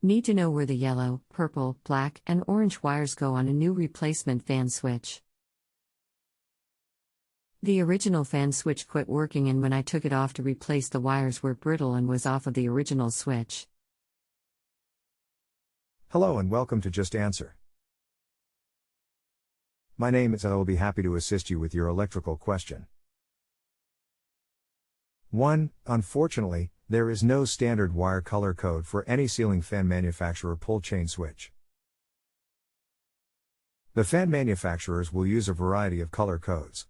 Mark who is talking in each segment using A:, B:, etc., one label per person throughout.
A: Need to know where the yellow, purple, black, and orange wires go on a new replacement fan switch. The original fan switch quit working, and when I took it off to replace, the wires were brittle and was off of the original switch.
B: Hello and welcome to Just Answer. My name is I will be happy to assist you with your electrical question. 1. Unfortunately, there is no standard wire color code for any ceiling fan manufacturer pull chain switch. The fan manufacturers will use a variety of color codes.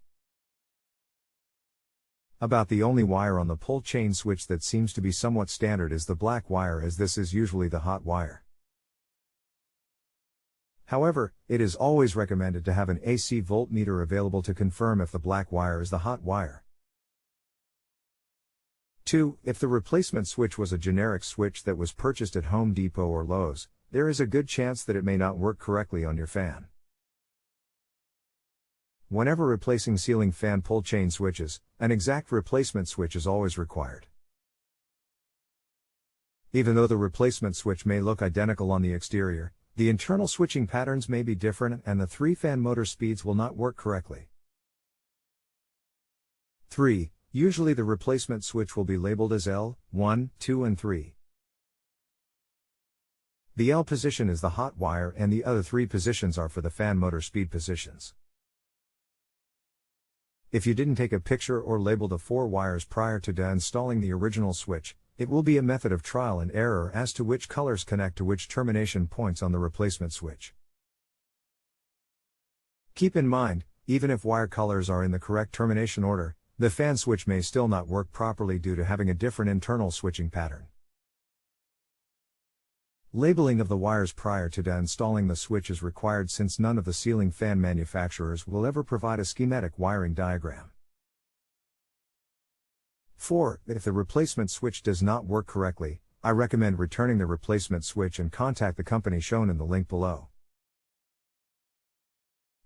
B: About the only wire on the pull chain switch that seems to be somewhat standard is the black wire, as this is usually the hot wire. However, it is always recommended to have an AC voltmeter available to confirm if the black wire is the hot wire. 2. If the replacement switch was a generic switch that was purchased at Home Depot or Lowe's, there is a good chance that it may not work correctly on your fan. Whenever replacing ceiling fan pull chain switches, an exact replacement switch is always required. Even though the replacement switch may look identical on the exterior, the internal switching patterns may be different and the 3-fan motor speeds will not work correctly. 3. Usually the replacement switch will be labeled as L, 1, 2 and 3. The L position is the hot wire and the other 3 positions are for the fan motor speed positions. If you didn't take a picture or label the 4 wires prior to deinstalling the original switch, it will be a method of trial and error as to which colors connect to which termination points on the replacement switch. Keep in mind, even if wire colors are in the correct termination order, the fan switch may still not work properly due to having a different internal switching pattern. Labeling of the wires prior to deinstalling the switch is required since none of the ceiling fan manufacturers will ever provide a schematic wiring diagram. 4. If the replacement switch does not work correctly, I recommend returning the replacement switch and contact the company shown in the link below.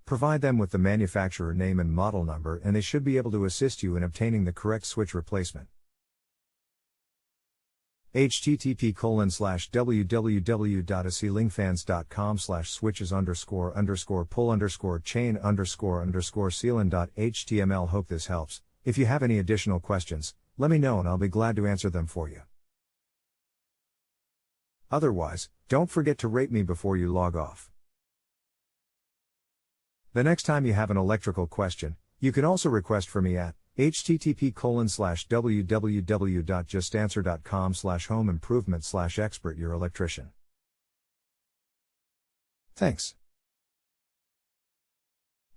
B: Provide them with the manufacturer name and model number and they should be able to assist you in obtaining the correct switch replacement. http://www.aceilingfans.com/switches_pull_chain_ceiling.html. Hope this helps. If you have any additional questions, let me know and I'll be glad to answer them for you. Otherwise, don't forget to rate me before you log off. The next time you have an electrical question, you can also request for me at http://www.justanswer.com/home-improvement/expert your electrician. Thanks.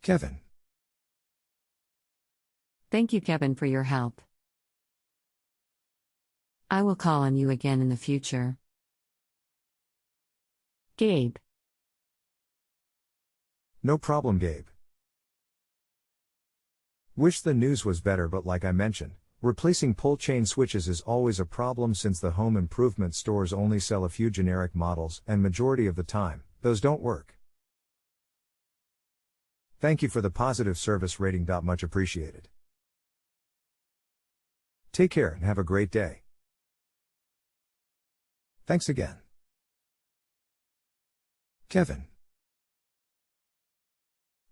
B: Kevin.
A: Thank you, Kevin, for your help. I will call on you again in the future. Gabe.
B: No problem, Gabe. Wish the news was better, but like I mentioned, replacing pull chain switches is always a problem since the home improvement stores only sell a few generic models and majority of the time, those don't work. Thank you for the positive service rating. Much appreciated. Take care and have a great day. Thanks again. Kevin.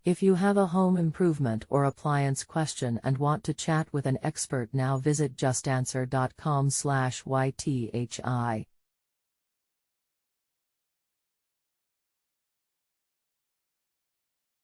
C: If you have a home improvement or appliance question and want to chat with an expert, now visit JustAnswer.com/YTHI.